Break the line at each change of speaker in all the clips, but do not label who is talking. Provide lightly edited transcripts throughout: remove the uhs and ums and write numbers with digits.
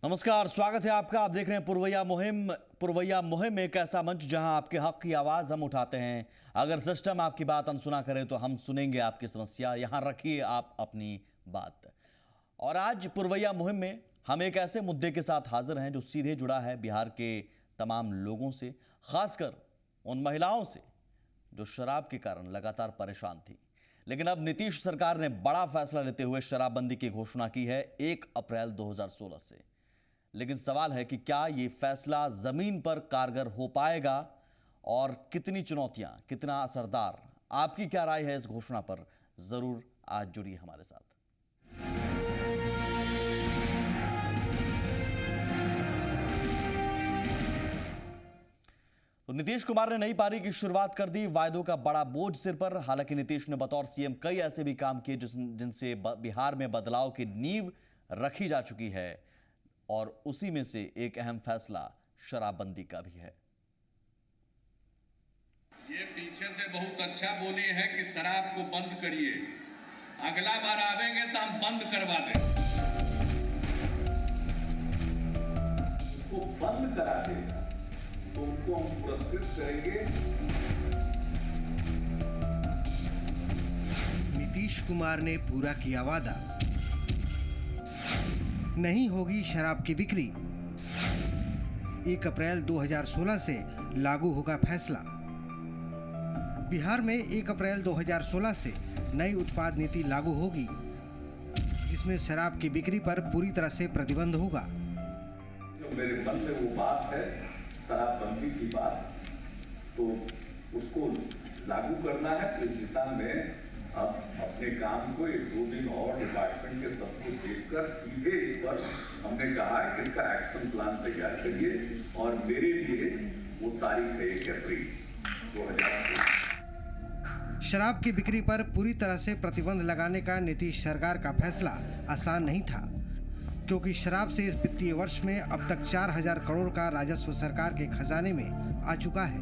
नमस्कार, स्वागत है आपका। आप देख रहे हैं पुरवैया मुहिम। पुरवैया मुहिम एक ऐसा मंच जहां आपके हक की आवाज हम उठाते हैं। अगर सिस्टम आपकी बात अनसुना करे तो हम सुनेंगे आपकी समस्या। यहां रखिए आप अपनी बात। और आज पुरवैया मुहिम में हम एक ऐसे मुद्दे के साथ हाजिर हैं जो सीधे जुड़ा है बिहार के तमाम लोगों से, खासकर उन महिलाओं से जो शराब के कारण लगातार परेशान थी। लेकिन अब नीतीश सरकार ने बड़ा फैसला लेते हुए शराबबंदी की घोषणा की है 1 अप्रैल 2016 से। लेकिन सवाल है कि क्या ये फैसला जमीन पर कारगर हो पाएगा और कितनी चुनौतियां, कितना असरदार। आपकी क्या राय है इस घोषणा पर? जरूर आज जुड़िए हमारे साथ। तो नीतीश कुमार ने नई पारी की शुरुआत कर दी, वायदों का बड़ा बोझ सिर पर। हालांकि नीतीश ने बतौर सीएम कई ऐसे भी काम किए जिनसे बिहार में बदलाव की नींव रखी जा चुकी है। और उसी में से एक अहम फैसला शराबबंदी का भी है।
ये पीछे से बहुत अच्छा बोली है कि शराब को बंद करिए, अगला बार आवेंगे तो हम बंद करवा दें। उसको बंद करा देगा तो उनको हम पुरस्कृत करेंगे।
नीतीश कुमार ने पूरा किया वादा, नहीं होगी शराब की बिक्री। 1 अप्रैल 2016 से लागू होगा फैसला। बिहार में 1 अप्रैल 2016 से नई उत्पाद नीति लागू होगी, जिसमें शराब की बिक्री पर पूरी तरह से प्रतिबंध होगा।
जो मेरे मन में वो बात है शराबबंदी की बात, तो उसको लागू करना है। तो इस दिशा में अब अपने काम को 1-2 दिन और डिपार्टमेंट के सबको देखकर सीधे इस पर हमने कहा है कि इसका एक्शन प्लान तैयार करिए। और मेरे लिए वो तारीख है 1 अप्रैल 2016।
शराब की बिक्री पर पूरी तरह से प्रतिबंध लगाने का नीतीश सरकार का फैसला आसान नहीं था, क्योंकि शराब से इस वित्तीय वर्ष में अब तक 4000 करोड़ का राजस्व सरकार के खजाने में आ चुका है।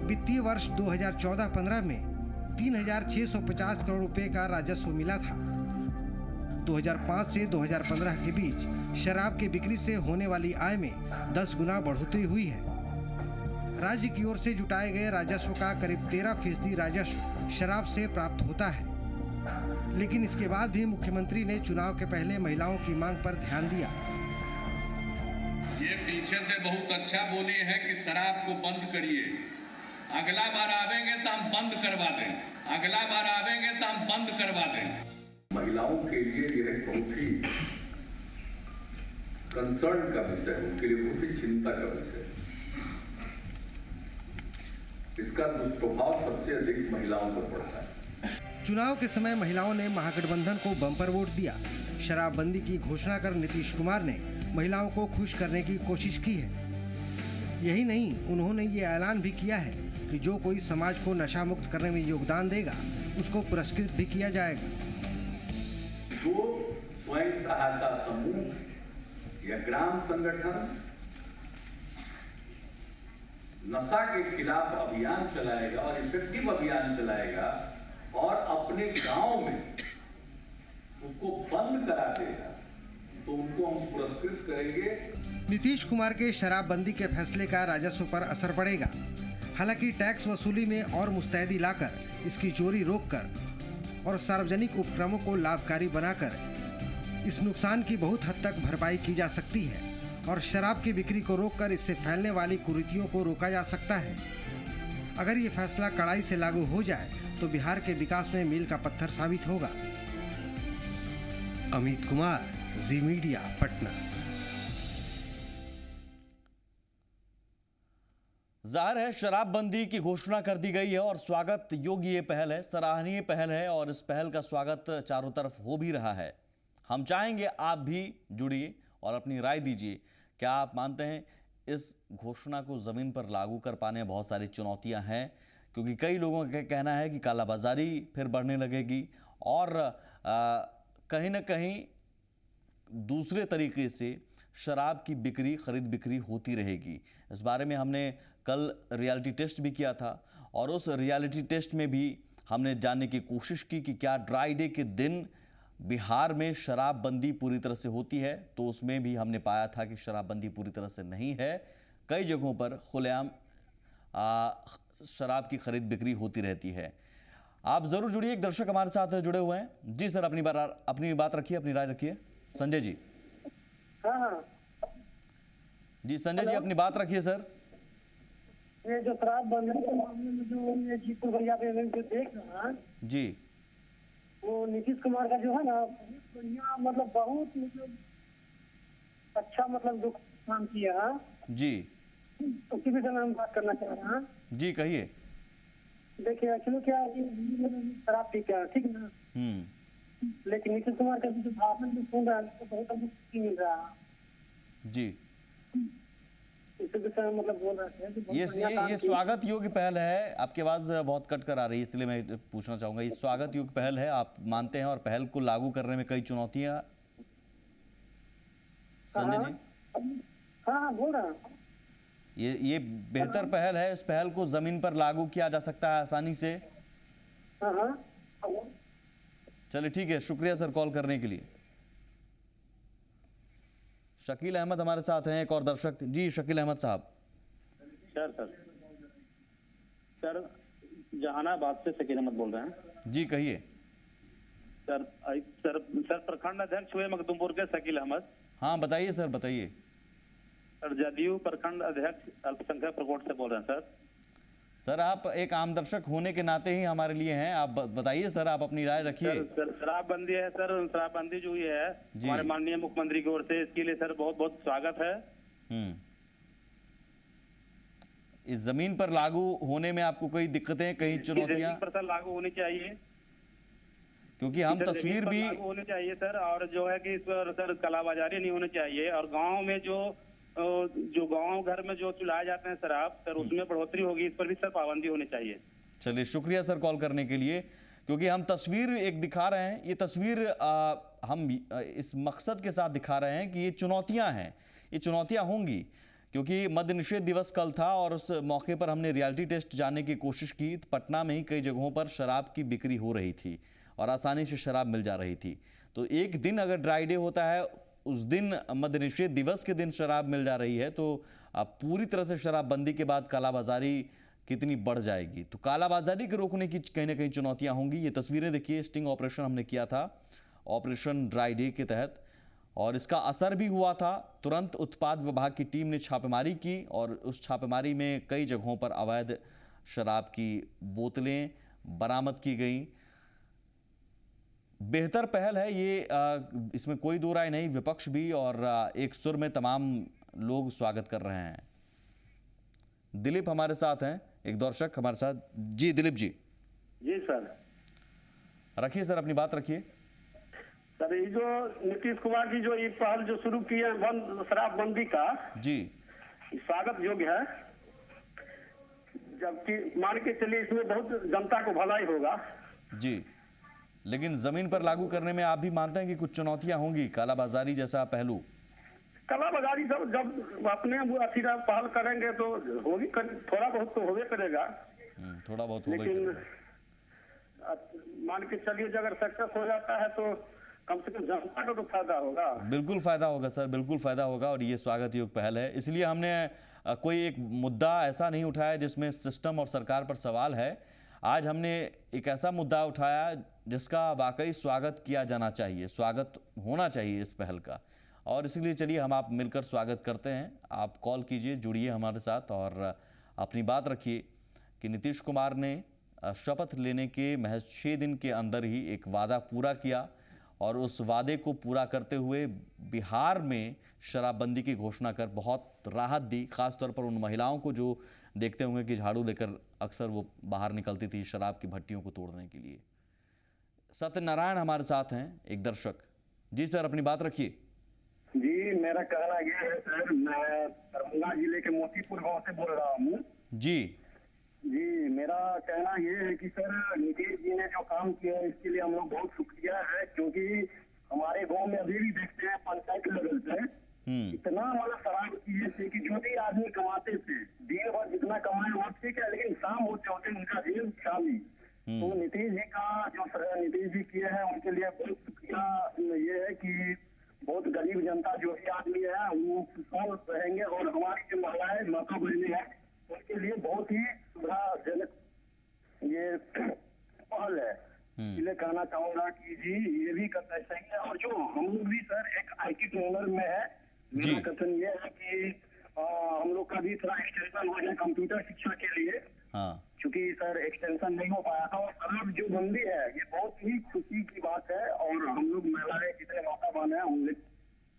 वित्तीय वर्ष 2014-15 में 3650 करोड़ रुपए का राजस्व मिला था। 2005 से 2015 के बीच शराब की बिक्री से होने वाली आय में 10 गुना बढ़ोतरी हुई है। राज्य की ओर से जुटाए गए राजस्व का करीब 13% राजस्व शराब से प्राप्त होता है। लेकिन इसके बाद भी मुख्यमंत्री ने चुनाव के पहले महिलाओं की मांग पर ध्यान दिया।
ये पीछे से बहुत अच्छा बोली है कि शराब को बंद करिए, अगला बार आवेंगे तो हम बंद करवा दें, अगला बार आवेंगे तो हम बंद करवा दें। महिलाओं के लिए यह बहुत ही कंसर्न का विषय है, उनके लिए बहुत ही चिंता का विषय है। इसका दुष्प्रभाव सबसे अधिक महिलाओं पर पड़ता है।
चुनाव के समय महिलाओं ने महागठबंधन को बम्पर वोट दिया। शराबबंदी की घोषणा कर नीतीश कुमार ने महिलाओं को खुश करने की कोशिश की है। यही नहीं, उन्होंने ये ऐलान भी किया है कि जो कोई समाज को नशा मुक्त करने में योगदान देगा उसको पुरस्कृत भी किया जाएगा।
जो स्वयं सहायता समूह या ग्राम संगठन नशा के खिलाफ अभियान चलाएगा और इफेक्टिव अभियान चलाएगा और अपने गांव में उसको बंद करा देगा, तो उनको हम पुरस्कृत करेंगे।
नीतीश कुमार के शराबबंदी के फैसले का राजस्व पर असर पड़ेगा। हालांकि टैक्स वसूली में और मुस्तैदी लाकर, इसकी चोरी रोककर और सार्वजनिक उपक्रमों को लाभकारी बनाकर इस नुकसान की बहुत हद तक भरपाई की जा सकती है और शराब की बिक्री को रोककर इससे फैलने वाली कुरीतियों को रोका जा सकता है। अगर ये फैसला कड़ाई से लागू हो जाए तो बिहार के विकास में मील का पत्थर साबित होगा। अमित कुमार, जी मीडिया, पटना।
जाहिर है शराबबंदी की घोषणा कर दी गई है और स्वागत योग्य ये पहल है, सराहनीय पहल है और इस पहल का स्वागत चारों तरफ हो भी रहा है। हम चाहेंगे आप भी जुड़िए और अपनी राय दीजिए। क्या आप मानते हैं इस घोषणा को ज़मीन पर लागू कर पाने में बहुत सारी चुनौतियां हैं? क्योंकि कई लोगों का कहना है कि कालाबाजारी फिर बढ़ने लगेगी और कहीं ना कहीं दूसरे तरीके से शराब की बिक्री, खरीद बिक्री होती रहेगी। इस बारे में हमने कल रियलिटी टेस्ट भी किया था और उस रियलिटी टेस्ट में भी हमने जानने की कोशिश की कि क्या ड्राई डे के दिन बिहार में शराबबंदी पूरी तरह से होती है, तो उसमें भी हमने पाया था कि शराबबंदी पूरी तरह से नहीं है। कई जगहों पर खुलेआम शराब की खरीद बिक्री होती रहती है। आप जरूर जुड़िए, एक दर्शक हमारे साथ जुड़े हुए हैं। जी सर, अपनी बात रखिए, अपनी राय रखिए। संजय जी।
हाँ
जी संजय जी, अपनी बात रखिए सर।
ये जो शराब बंदी के मामले में जो ये जीतू भैया पे जो देख रहा है
जी।
वो नीतीश कुमार का जो है ना बहुत बढ़िया मतलब बहुत मतलब अच्छा मतलब जो काम किया है
जी
उसी विषय में हम बात करना चाह रहे हैं।
जी कहिए।
देखिए एक्चुअली क्या है कि शराब पीते हैं ठीक ना, लेकिन नीतीश कुमार का जो भाषण जो सुन रहा है उसको बहुत हमको खुशी मिल रहा है
जी।
इसी विषय में मतलब बोल रहे थे कि बहुत बढ़िया काम
ये
किया।
स्वागत योग्य पहल है। आपकी आवाज बहुत कट कर आ रही है, इसलिए मैं पूछना चाहूंगा, ये स्वागत योग्य पहल है, आप मानते हैं? और पहल को लागू करने में कई चुनौतियां, संजय जी?
हाँ बोल रहा हूँ।
ये बेहतर पहल है, इस पहल को जमीन पर लागू किया जा सकता है आसानी से।
हाँ
चलिए ठीक है, शुक्रिया सर कॉल करने के लिए। शकील अहमद हमारे साथ हैं, एक और दर्शक। जी शकील अहमद साहब।
सर जहानाबाद से शकील अहमद बोल रहे हैं।
जी कहिए।
सर प्रखंड अध्यक्ष हुए मखदुमपुर के शकील अहमद।
हाँ बताइए सर, बताइए।
सर जदयू प्रखंड अध्यक्ष अल्पसंख्यक प्रकोष्ठ से बोल रहे हैं सर।
सर आप एक आम दर्शक होने के नाते ही हमारे लिए हैं, आप बताइए सर, आप अपनी राय रखिए।
सर शराबबंदी है सर, शराबबंदी जो ये है
जी।
हमारे माननीय मुख्यमंत्री की ओर से, इसके लिए सर बहुत बहुत स्वागत है।
इस जमीन पर लागू होने में आपको कोई दिक्कतें, कई चुनौतियां?
जमीन पर सर लागू होनी चाहिए,
क्योंकि हम
सर,
तस्वीर
जमीन पर
भी
लागू होनी चाहिए सर। और जो है कि इस पर सर कालाबाजारी नहीं होनी चाहिए। और गाँव में जो गाँव घर में जो चुलाए जाते हैं शराब सर, उसमें बढ़ोतरी होगी, इस पर भी सर पाबंदी होनी चाहिए।
चलिए शुक्रिया सर कॉल करने के लिए, क्योंकि हम तस्वीर एक दिखा रहे हैं। ये तस्वीर हम इस मकसद के साथ दिखा रहे हैं कि ये चुनौतियां हैं, ये चुनौतियां होंगी, क्योंकि मद्य निषेध दिवस कल था और उस मौके पर हमने रियलिटी टेस्ट जानने की कोशिश की। पटना में ही कई जगहों पर शराब की बिक्री हो रही थी और आसानी से शराब मिल जा रही थी। तो एक दिन अगर ड्राई डे होता है, उस दिन मद्य निषेध दिवस के दिन शराब मिल जा रही है, तो पूरी तरह से शराबबंदी के बाद कालाबाजारी कितनी बढ़ जाएगी। तो कालाबाजारी को रोकने की कहीं ना कहीं चुनौतियां होंगी। ये तस्वीरें देखिए, स्टिंग ऑपरेशन हमने किया था ऑपरेशन ड्राई डे के तहत, और इसका असर भी हुआ था। तुरंत उत्पाद विभाग की टीम ने छापेमारी की और उस छापेमारी में कई जगहों पर अवैध शराब की बोतलें बरामद की गई। बेहतर पहल है ये, इसमें कोई दो राय नहीं। विपक्ष भी और एक सुर में तमाम लोग स्वागत कर रहे हैं। दिलीप हमारे साथ हैं, एक दर्शक हमारे साथ। जी दिलीप जी।
जी सर।
रखिए सर, अपनी बात रखिए।
सर ये जो नीतीश कुमार जी जो ये पहल जो शुरू की है शराबबंदी का,
जी
स्वागत योग्य है। जबकि मान के चलिए इसमें बहुत जनता को भलाई होगा।
जी, लेकिन जमीन पर लागू करने में आप भी मानते हैं कि कुछ चुनौतियां होंगी, कालाबाजारी जैसा पहलू?
कालाबाजारी सब जब अपने अथी पहल करेंगे तो होगी, थोड़ा बहुत तो होगे करेगा।
थोड़ा बहुत होगा।
लेकिन मान के चलिए अगर सक्सेस हो जाता है तो कम से कम जनता को तो फायदा होगा।
बिल्कुल फायदा होगा सर, बिल्कुल फायदा होगा, और ये स्वागत योग्य पहल है। इसलिए हमने कोई एक मुद्दा ऐसा नहीं उठाया जिसमें सिस्टम और सरकार पर सवाल है। आज हमने एक ऐसा मुद्दा उठाया जिसका वाकई स्वागत किया जाना चाहिए, स्वागत होना चाहिए इस पहल का, और इसलिए चलिए हम आप मिलकर स्वागत करते हैं। आप कॉल कीजिए, जुड़िए हमारे साथ और अपनी बात रखिए कि नीतीश कुमार ने शपथ लेने के महज 6 दिन के अंदर ही एक वादा पूरा किया, और उस वादे को पूरा करते हुए बिहार में शराबबंदी की घोषणा कर बहुत राहत दी, खासतौर पर उन महिलाओं को जो देखते होंगे कि झाड़ू लेकर अक्सर वो बाहर निकलती थी शराब की भट्टियों को तोड़ने के लिए। सत्यनारायण हमारे साथ हैं, एक दर्शक। जी सर, अपनी बात रखिए।
जी मेरा कहना यह है सर, मैं दरभंगा जिले के मोतीपुर गांव से बोल रहा हूँ।
जी
जी मेरा कहना यह है कि सर नीतीश जी ने जो काम किया है इसके लिए हम लोग बहुत शुक्रिया है, क्योंकि हमारे गांव में अभी भी देखते हैं पंचायत लेवल पे इतना मतलब शराब की थी कि जो भी आदमी कमाते थे दिन भर जितना कमाए वो ठीक है, लेकिन शाम होते होते उनका जेल खाली। तो नीतीश जी का जो नीतीश जी किए हैं उनके लिए बहुत शुक्रिया ये है कि बहुत गरीब जनता जो भी आदमी है वो खुशहाल रहेंगे और हमारी जो महिलाएं माता बहनें हैं उनके लिए बहुत ही सुविधाजनक ये पहल है। इसलिए कहना चाहूंगा कि जी ये भी करना चाहिए और जो हम लोग भी सर एक आईटी ट्रेनर में है, मेरा कथन ये है कि हम लोग का भी थोड़ा एक्सटेंशन हो जाए कंप्यूटर शिक्षा के लिए। क्योंकि सर एक्सटेंशन नहीं हो पाया था और शराब जो बंदी है ये बहुत ही खुशी की बात है और हम लोग महिलाएं जितने मौका बने हैं उनके,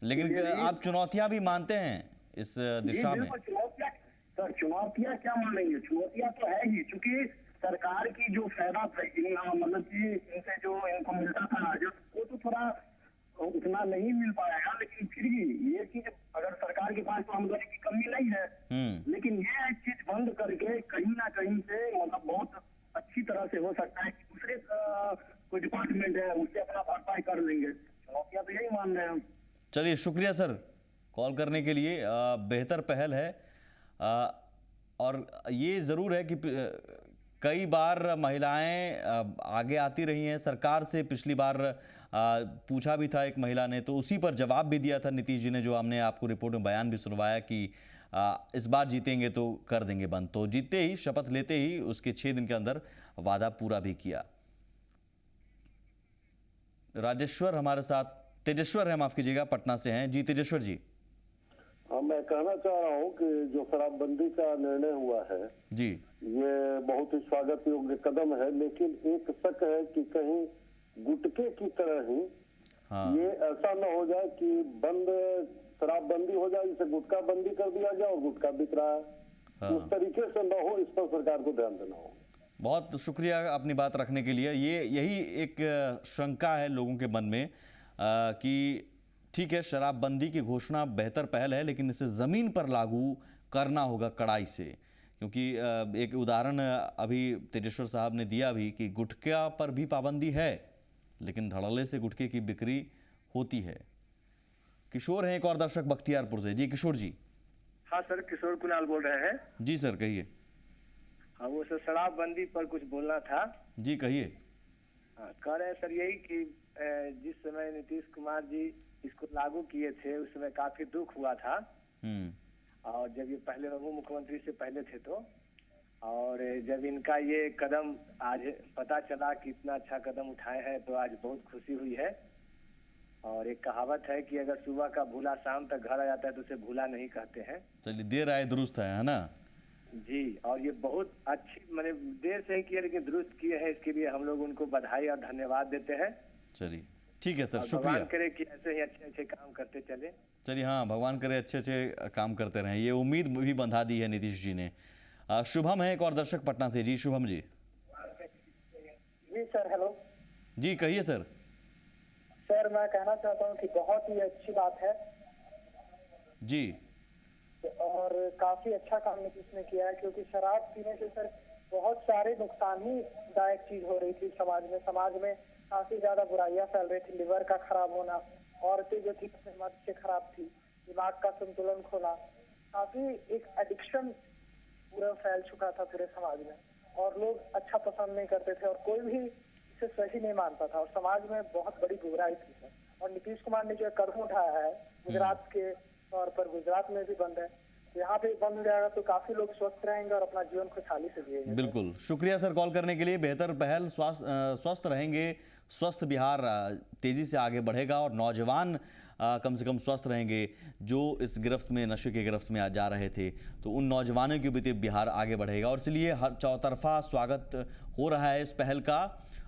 लेकिन आप चुनौतियां भी मानते हैं इस दिशा में?
चुनौतियां सर, चुनौतियां क्या मानेंगे, चुनौतियां तो है ही, क्योंकि सरकार की जो फायदा था मतलब कि इनसे जो इनको मिलता था राजस्व वो तो थोड़ा उतना नहीं मिल पाएगा, लेकिन फिर भी ये चीज अगर सरकार के पास तो आमदनी की कमी नहीं है, लेकिन ये चीज बंद करके कहीं ना कहीं से मतलब बहुत अच्छी तरह से हो सकता है कि दूसरे कोई डिपार्टमेंट है उससे अपना भरपाई कर लेंगे। चुनौतियां तो यही मान रहे हैं।
चलिए शुक्रिया सर कॉल करने के लिए। बेहतर पहल है और ये ज़रूर है कि कई बार महिलाएं आगे आती रही हैं। सरकार से पिछली बार पूछा भी था एक महिला ने, तो उसी पर जवाब भी दिया था नीतीश जी ने, जो हमने आपको रिपोर्ट में बयान भी सुनवाया कि इस बार जीतेंगे तो कर देंगे बंद। तो जीतते ही, शपथ लेते ही उसके 6 दिन के अंदर वादा पूरा भी किया। राजेश्वर हमारे साथ, तेजेश्वर है माफ कीजिएगा, पटना से हैं। जी तेजेश्वर जी।
हाँ, मैं कहना चाह रहा हूँ कि जो शराबबंदी का निर्णय हुआ है
जी,
ये बहुत ही स्वागत योग्य कदम है, लेकिन एक शक है कि कहीं गुटके की तरह ही ये ऐसा न हो जाए कि बंद शराबबंदी हो जाए, जिसे गुटखा बंदी कर दिया जाए और गुटखा बिक रहा है, उस तरीके से न हो, इस पर सरकार को ध्यान देना होगा।
बहुत शुक्रिया अपनी बात रखने के लिए। यही एक शंका है लोगों के मन में कि ठीक है शराबबंदी की घोषणा बेहतर पहल है, लेकिन इसे ज़मीन पर लागू करना होगा कड़ाई से, क्योंकि एक उदाहरण अभी तेजेश्वर साहब ने दिया भी कि गुटखा पर भी पाबंदी है, लेकिन धड़ल्ले से गुटखे की बिक्री होती है। किशोर हैं एक और दर्शक बख्तियारपुर से। जी किशोर जी।
हाँ सर, किशोर कुणाल बोल रहे हैं।
जी सर कहिए।
हाँ, वो सर शराबबंदी पर कुछ बोलना था।
जी कहिए।
हाँ, कह रहे हैं सर यही कि जिस समय नीतीश कुमार जी इसको लागू किए थे उस समय काफी दुख हुआ था, और जब ये पहले उप मुख्यमंत्री से पहले थे तो, और जब इनका ये कदम आज पता चला कि इतना अच्छा कदम उठाए हैं तो आज बहुत खुशी हुई है। और एक कहावत है कि अगर सुबह का भूला शाम तक घर आ जाता है तो उसे भूला नहीं कहते हैं।
चलिए देर आए दुरुस्त है ना
जी, और ये बहुत अच्छी मैंने देर से ही किया लेकिन दुरुस्त किए हैं, इसके लिए हम लोग उनको बधाई और धन्यवाद देते हैं।
चलिए ठीक है सर, शुक्रिया।
भगवान करे कि ऐसे ही अच्छे अच्छे काम करते चले।
चलिए हाँ, भगवान करे अच्छे अच्छे काम करते रहें, ये उम्मीद भी बंधा दी है नीतीश जी ने। शुभम है एक और दर्शक पटना से। जी शुभम जी।
जी सर, हेलो
जी कहिए सर।
सर मैं कहना चाहता हूँ कि बहुत ही अच्छी बात है
जी,
और काफी अच्छा काम नीतीश ने किया है, क्योंकि शराब पीने से सर बहुत सारे नुकसान ही दायक चीज हो रही थी समाज में काफी ज्यादा बुराइयां फैल रही थी। लिवर का खराब होना, औरतें जो थी मद से खराब थी, दिमाग का संतुलन खोना, काफी एक एडिक्शन पूरा फैल चुका था पूरे समाज में, और लोग अच्छा पसंद नहीं करते थे और कोई भी इसे सही नहीं मानता था, और समाज में बहुत बड़ी बुराई थी सर। और नीतीश कुमार ने जो कदम उठाया है गुजरात के तौर पर, गुजरात में भी बंद है, यहाँ पे बंद हो जाएगा तो काफी लोग स्वस्थ रहेंगे और अपना जीवन खुशहाली से जिएंगे।
बिल्कुल शुक्रिया सर कॉल करने के लिए। बेहतर पहल, स्वस्थ रहेंगे, स्वस्थ बिहार तेजी से आगे बढ़ेगा और नौजवान कम से कम स्वस्थ रहेंगे जो इस गिरफ्त में, नशे के गिरफ्त में जा रहे थे, तो उन नौजवानों के भी बिहार आगे बढ़ेगा। और इसलिए हर चौतरफा स्वागत हो रहा है इस पहल का।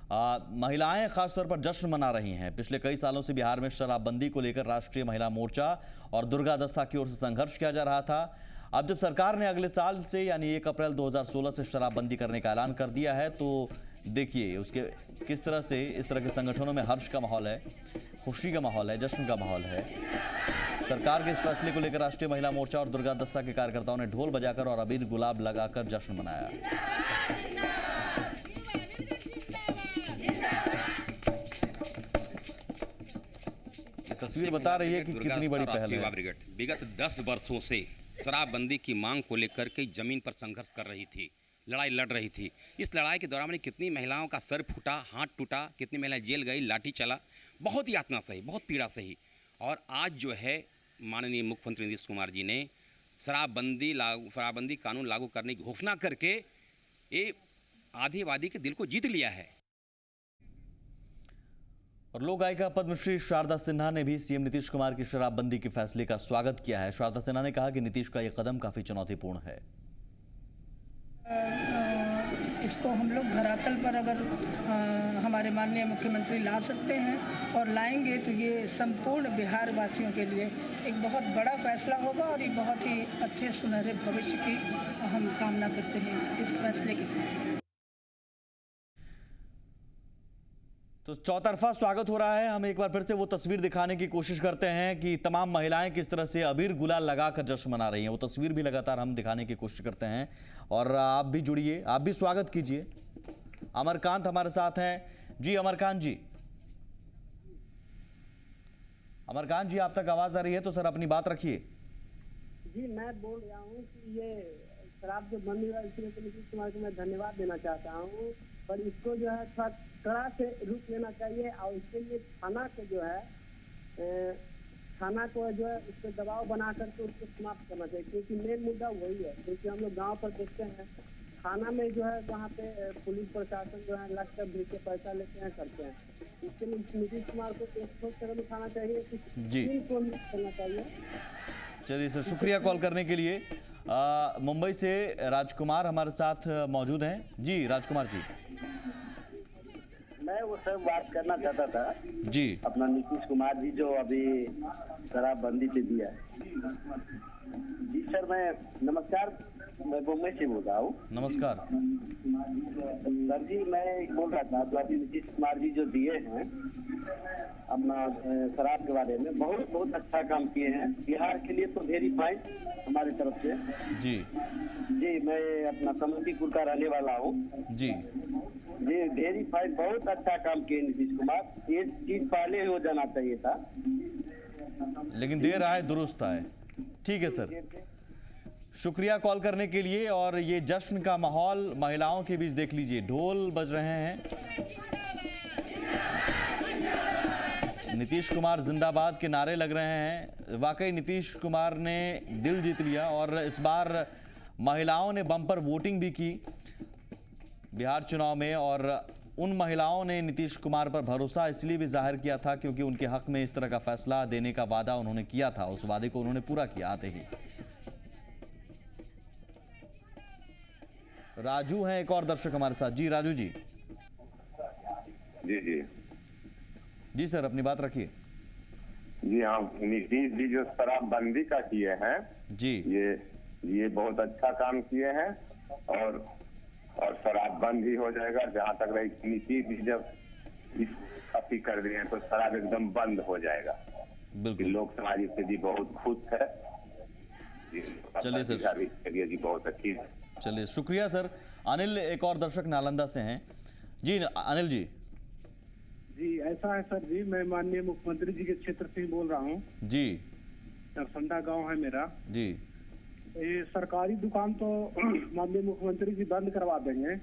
महिलाएं खासतौर पर जश्न मना रही हैं। पिछले कई सालों से बिहार में शराबबंदी को लेकर राष्ट्रीय महिला मोर्चा और दुर्गा दस्ता की ओर से संघर्ष किया जा रहा था। अब जब सरकार ने अगले साल से यानी 1 अप्रैल 2016 से शराबबंदी करने का ऐलान कर दिया है, तो देखिए उसके किस तरह से इस तरह के संगठनों में हर्ष का माहौल है, खुशी का माहौल है, जश्न का माहौल है। सरकार के इस फैसले को लेकर राष्ट्रीय महिला मोर्चा और दुर्गा दस्ता के कार्यकर्ताओं ने ढोल बजाकर और अबीर गुलाब लगाकर जश्न मनाया। तस्वीर बता रही है कि कितनी बड़ी पहल है।
विगत 10 वर्षों से शराबबंदी की मांग को लेकर के जमीन पर संघर्ष कर रही थी। लड़ाई लड़ रही थी। इस लड़ाई के दौरान कितनी महिलाओं का सर फूटा, हाथ टूटा, कितनी महिलाएं जेल गई, लाठी चला, बहुत यातना सही, बहुत पीड़ा सही। और आज जो है माननीय मुख्यमंत्री नीतीश कुमार जी ने शराबबंदी कानून लागू करने की घोषणा करके ये आदिवादी के दिल को जीत लिया है।
और लोक गायिका पद्मश्री शारदा सिन्हा ने भी सीएम नीतीश कुमार की शराबबंदी के फैसले का स्वागत किया है। शारदा सिन्हा ने कहा कि नीतीश का यह कदम काफी चुनौतीपूर्ण है।
इसको हम लोग धरातल पर अगर हमारे माननीय मुख्यमंत्री ला सकते हैं और लाएंगे तो ये संपूर्ण बिहार वासियों के लिए एक बहुत बड़ा फैसला होगा और ये बहुत ही अच्छे सुनहरे भविष्य की हम कामना करते हैं इस फैसले के साथ।
तो चौतरफा स्वागत हो रहा है। हम एक बार फिर से वो तस्वीर दिखाने की कोशिश करते हैं कि तमाम महिलाएं किस तरह से अबीर गुलाल लगाकर जश्न मना रही हैं। वो तस्वीर भी लगातार हम दिखाने की कोशिश करते हैं और आप भी जुड़िए, आप भी स्वागत कीजिए। अमरकांत हमारे साथ हैं। जी अमरकांत जी, अमरकांत जी आप तक आवाज आ रही है तो सर अपनी बात रखिए।
जी मैं बोल रहा हूँ कि ये शराब जो बंद हुआ इसलिए तो नीतीश कुमार को मैं धन्यवाद देना चाहता हूँ, पर इसको जो है थोड़ा कड़ा से रुख लेना चाहिए और इसके लिए थाना को जो है इस पर दबाव बना करके उसको समाप्त करना चाहिए, क्योंकि मेन मुद्दा वही है। क्योंकि हम लोग गांव पर देखते हैं थाना में जो है वहाँ पे पुलिस प्रशासन जो है लग कर भीड़ के पैसा लेते हैं, करते हैं। इसके लिए नीतीश कुमार को एक ठोस कदम उठाना चाहिए, करना चाहिए।
चलिए सर, शुक्रिया कॉल करने के लिए। मुंबई से राजकुमार हमारे साथ मौजूद हैं। जी राजकुमार जी,
मैं वो सब बात करना चाहता था
जी,
अपना नीतीश कुमार जी जो अभी शराबबंदी पे दिया है। जी सर, मैं नमस्कार, मैं मुंबई से बोल रहा हूँ।
नमस्कार
सर जी, मैं बोल रहा था तो अभी नीतीश कुमार जी जो दिए हैं अपना शराब के बारे में बहुत बहुत अच्छा काम किए हैं। बिहार के लिए तो वेरी फाइन हमारी तरफ से।
जी
जी, मैं अपना समस्तीपुर का रहने वाला हूँ।
जी
जी, वेरी फाइन, बहुत अच्छा काम किए नीतीश कुमार। ये चीज पहले ही हो जाना चाहिए था,
लेकिन देर आए दुरुस्त आए। ठीक है सर, शुक्रिया कॉल करने के लिए। और ये जश्न का माहौल महिलाओं के बीच देख लीजिए, ढोल बज रहे हैं। नीतीश कुमार जिंदाबाद के नारे लग रहे हैं। वाकई नीतीश कुमार ने दिल जीत लिया और इस बार महिलाओं ने बम्पर वोटिंग भी की बिहार चुनाव में। और उन महिलाओं ने नीतीश कुमार पर भरोसा इसलिए भी जाहिर किया था क्योंकि उनके हक में इस तरह का फैसला देने का वादा उन्होंने किया था। उस वादे को उन्होंने पूरा किया। आते ही राजू हैं एक और दर्शक हमारे साथ। जी राजू जी।
जी जी
जी सर, अपनी बात रखिए।
जी हाँ, नीतीश जी जो शराबबंदी का किए हैं
जी,
ये बहुत अच्छा काम किए हैं। और शराबबंदी हो जाएगा। जहाँ तक रही नीतीश जी जब इस अति कर दिए हैं तो शराब एकदम बंद हो जाएगा।
बिल्कुल,
लोक समाज से जी बहुत खुश है।
चलिए सर,
चलिए जी, बहुत अच्छी है।
चलिए शुक्रिया सर। अनिल एक और दर्शक नालंदा से हैं। जी अनिल जी।
जी ऐसा है सर जी, मैं माननीय मुख्यमंत्री जी के क्षेत्र से ही बोल रहा हूँ।
जी,
नरसंडा गांव है मेरा।
जी,
ये सरकारी दुकान तो माननीय मुख्यमंत्री जी बंद करवा देंगे,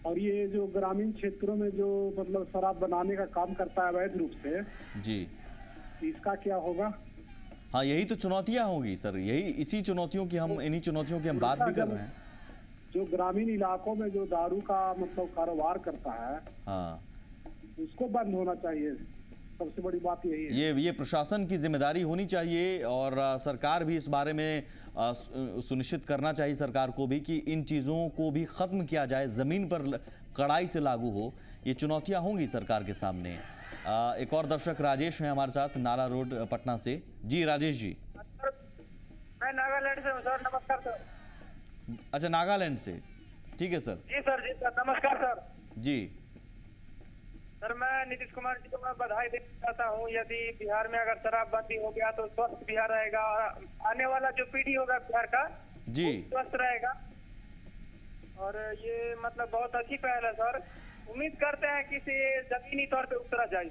और ये जो ग्रामीण क्षेत्रों में जो मतलब शराब बनाने का काम करता है अवैध रूप से,
जी,
इसका क्या होगा?
हाँ यही तो चुनौतियां होंगी सर, इन्हीं चुनौतियों की हम बात भी कर रहे हैं।
जो ग्रामीण इलाकों में जो दारू का मतलब कारोबार करता है,
हाँ,
उसको बंद होना चाहिए। सबसे बड़ी बात यही है।
ये प्रशासन की जिम्मेदारी होनी चाहिए और सरकार भी इस बारे में सुनिश्चित करना चाहिए सरकार को भी कि इन चीज़ों को भी ख़त्म किया जाए, ज़मीन पर कड़ाई से लागू हो। ये चुनौतियां होंगी सरकार के सामने। एक और दर्शक राजेश हैं हमारे साथ, नाला रोड पटना से। जी राजेश जी।
मैं नागालैंड से हूँ सर। नमस्कार सर।
अच्छा, नागालैंड से, ठीक है सर।
जी सर, जी सर, नमस्कार सर।
जी
सर, मैं नीतीश कुमार जी को मैं बधाई देना चाहता हूँ। यदि बिहार में अगर शराबबंदी हो गया तो स्वस्थ बिहार रहेगा और आने वाला जो पीढ़ी होगा बिहार का
जी
स्वस्थ रहेगा। और ये मतलब बहुत अच्छी पहल है सर। उम्मीद करते हैं कि इसे जमीनी तौर पे उतरा जाए,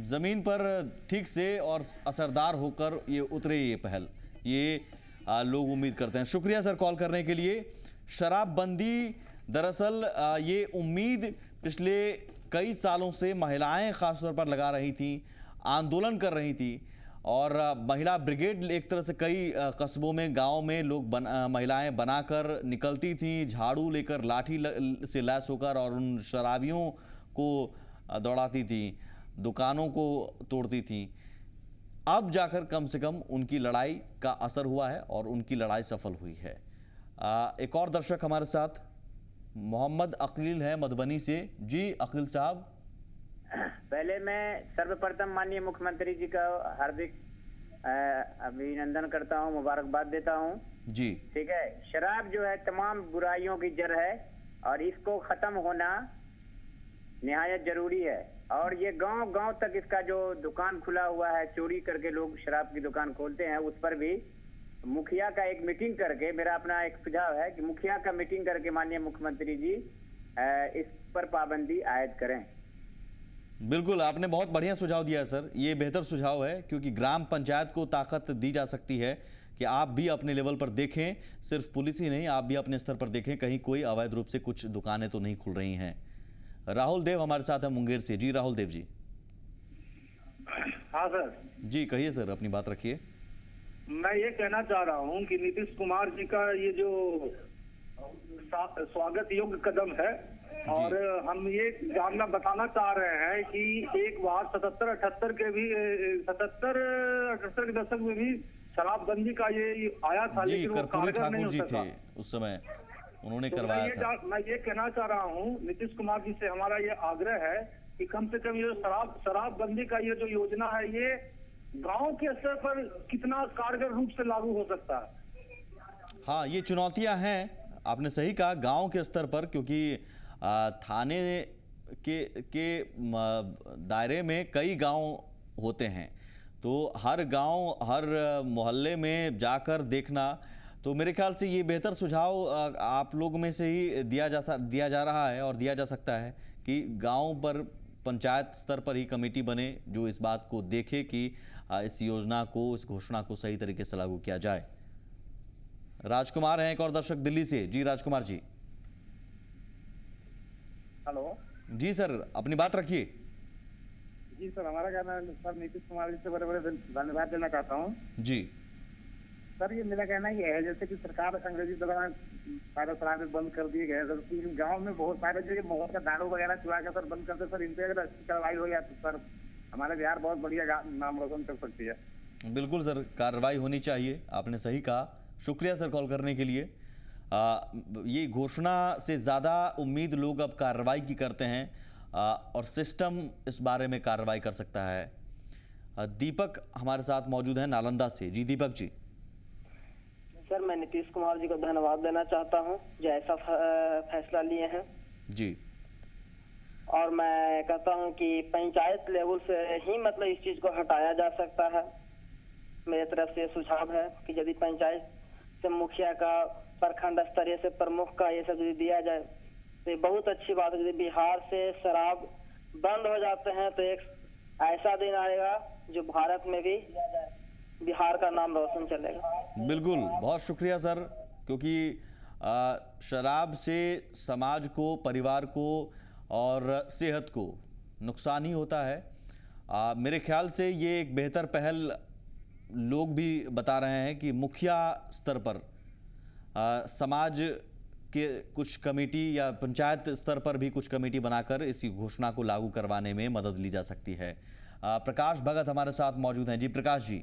जमीन पर ठीक से और असरदार होकर ये उतरे ये पहल, ये लोग उम्मीद करते हैं। शुक्रिया सर कॉल करने के लिए। शराबबंदी दरअसल ये उम्मीद पिछले कई सालों से महिलाएं खासतौर पर लगा रही थी, आंदोलन कर रही थी, और महिला ब्रिगेड एक तरह से कई कस्बों में, गांव में लोग महिलाएं बनाकर निकलती थीं, झाड़ू लेकर, लाठी से लैस होकर, और उन शराबियों को दौड़ाती थी, दुकानों को तोड़ती थी। अब जाकर कम से कम उनकी लड़ाई का असर हुआ है और उनकी लड़ाई सफल हुई है। एक और दर्शक हमारे साथ मोहम्मद अकील है मधुबनी से। जी अकील साहब।
पहले मैं सर्वप्रथम माननीय मुख्यमंत्री जी का हार्दिक अभिनंदन करता हूं, मुबारकबाद देता हूं
जी।
ठीक है, शराब जो है तमाम बुराइयों की जड़ है और इसको खत्म होना निहायत जरूरी है। और ये गांव गांव तक इसका जो दुकान खुला हुआ है, चोरी करके लोग शराब की दुकान खोलते हैं, उस पर भी मुखिया का एक मीटिंग करके, मेरा अपना एक सुझाव है कि मुखिया का मीटिंग करके माननीय मुख्यमंत्री जी इस पर पाबंदी आयद करें।
बिल्कुल, आपने बहुत बढ़िया सुझाव दिया है सर। ये बेहतर सुझाव है क्योंकि ग्राम पंचायत को ताकत दी जा सकती है कि आप भी अपने लेवल पर देखें, सिर्फ पुलिस ही नहीं, आप भी अपने स्तर पर देखें कहीं कोई अवैध रूप से कुछ दुकानें तो नहीं खुल रही हैं। राहुल देव हमारे साथ है मुंगेर से। जी राहुल देव जी।
हाँ सर
जी कहिए सर, अपनी बात रखिए।
मैं ये कहना चाह रहा हूँ कि नीतीश कुमार जी का ये जो स्वागत योग्य कदम है, और हम ये जानना बताना चाह रहे हैं कि एक बार 77-78 के भी 77-78 के दशक में भी शराबबंदी का ये आया था, लेकिन वो कारगर नहीं हो सका।
उस समय उन्होंने करवाया था।
मैं ये कहना चाह रहा हूँ नीतीश कुमार जी से हमारा ये आग्रह है कि कम से कम ये शराबबंदी का ये जो योजना है, ये गांव के स्तर पर कितना कारगर रूप से लागू हो सकता है।
हाँ, ये चुनौतियां हैं, आपने सही कहा, गांव के स्तर पर, क्योंकि थाने के दायरे में कई गांव होते हैं, तो हर गांव, हर मोहल्ले में जाकर देखना, तो मेरे ख्याल से ये बेहतर सुझाव आप लोग में से ही दिया जा रहा है और दिया जा सकता है कि गांव पर, पंचायत स्तर पर ही कमेटी बने जो इस बात को देखे कि इस योजना को, इस घोषणा को सही तरीके से लागू किया जाए। राजकुमार हैं एक और दर्शक दिल्ली से। जी राजकुमार जी।
हेलो
जी सर, अपनी बात रखिए।
जी सर, हमारा कहना है सर, नीतीश कुमार जी से बड़े बड़े धन्यवाद देना चाहता हूँ।
जी
सर, ये मेरा कहना ये है, जैसे कि सरकार अंग्रेजी दौरान सारे शराब बंद कर दिए गए सर, गाँव में बहुत सारे जो मोहर का दारू वगैरह चुरा के सर बंद करते सर, इन पे अगर अच्छी कार्रवाई हो जाए तो सर हमारे बिहार बहुत बढ़िया नाम रोशन कर सकती है।
बिल्कुल सर, कार्रवाई होनी चाहिए, आपने सही कहा। शुक्रिया सर कॉल करने के लिए। ये घोषणा से ज़्यादा उम्मीद लोग अब कार्रवाई की करते हैं, और सिस्टम इस बारे में कार्रवाई कर सकता है। दीपक हमारे साथ मौजूद हैं नालंदा से। जी दीपक जी।
सर, मैं नीतीश कुमार जी को धन्यवाद देना चाहता हूं जो ऐसा फैसला लिए हैं
जी,
और मैं कहता हूं कि पंचायत लेवल से ही मतलब इस चीज को हटाया जा सकता है। मेरे तरफ से सुझाव है कि यदि पंचायत से मुखिया का, प्रखंड स्तरीय से प्रमुख का ये सब यदि दिया जाए तो ये बहुत अच्छी बात है। यदि बिहार से शराब बंद हो जाते हैं तो एक ऐसा दिन आएगा जो भारत में भी बिहार का नाम रोशन चलेगा।
बिल्कुल, बहुत शुक्रिया सर, क्योंकि शराब से समाज को, परिवार को और सेहत को नुकसान ही होता है। मेरे ख्याल से ये एक बेहतर पहल लोग भी बता रहे हैं कि मुखिया स्तर पर समाज के कुछ कमेटी या पंचायत स्तर पर भी कुछ कमेटी बनाकर इसी घोषणा को लागू करवाने में मदद ली जा सकती है। प्रकाश भगत हमारे साथ मौजूद हैं। जी प्रकाश जी।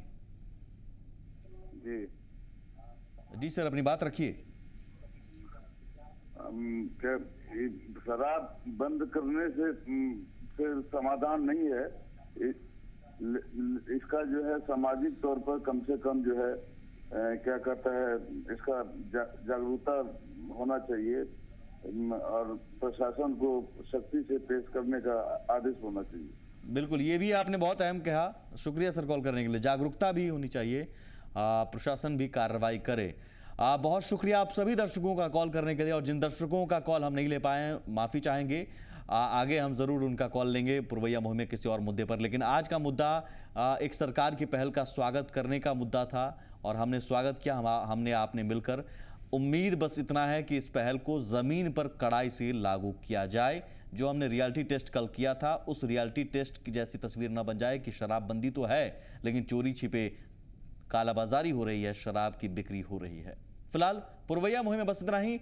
जी सर, अपनी बात रखिए।
शराब बंद करने से समाधान नहीं है, इसका जो है सामाजिक तौर पर कम से कम जो है क्या कहता है, इसका जागरूकता होना चाहिए और प्रशासन को सख्ती से पेश करने का आदेश होना चाहिए।
बिल्कुल, ये भी आपने बहुत अहम कहा, शुक्रिया सर कॉल करने के लिए। जागरूकता भी होनी चाहिए, प्रशासन भी कार्रवाई करे। बहुत शुक्रिया आप सभी दर्शकों का कॉल करने के लिए, और जिन दर्शकों का कॉल हम नहीं ले पाए माफ़ी चाहेंगे, आगे हम ज़रूर उनका कॉल लेंगे पुरवैया मुहिम में किसी और मुद्दे पर। लेकिन आज का मुद्दा एक सरकार की पहल का स्वागत करने का मुद्दा था, और हमने स्वागत किया, हमने आपने मिलकर उम्मीद बस इतना है कि इस पहल को जमीन पर कड़ाई से लागू किया जाए। जो हमने रियलिटी टेस्ट कल किया था, उस रियलिटी टेस्ट की जैसी तस्वीर न बन जाए कि शराबबंदी तो है लेकिन चोरी छिपे कालाबाजारी हो रही है, शराब की बिक्री हो रही है। फिलहाल पुरवैया मुहिम में बस इतना ही।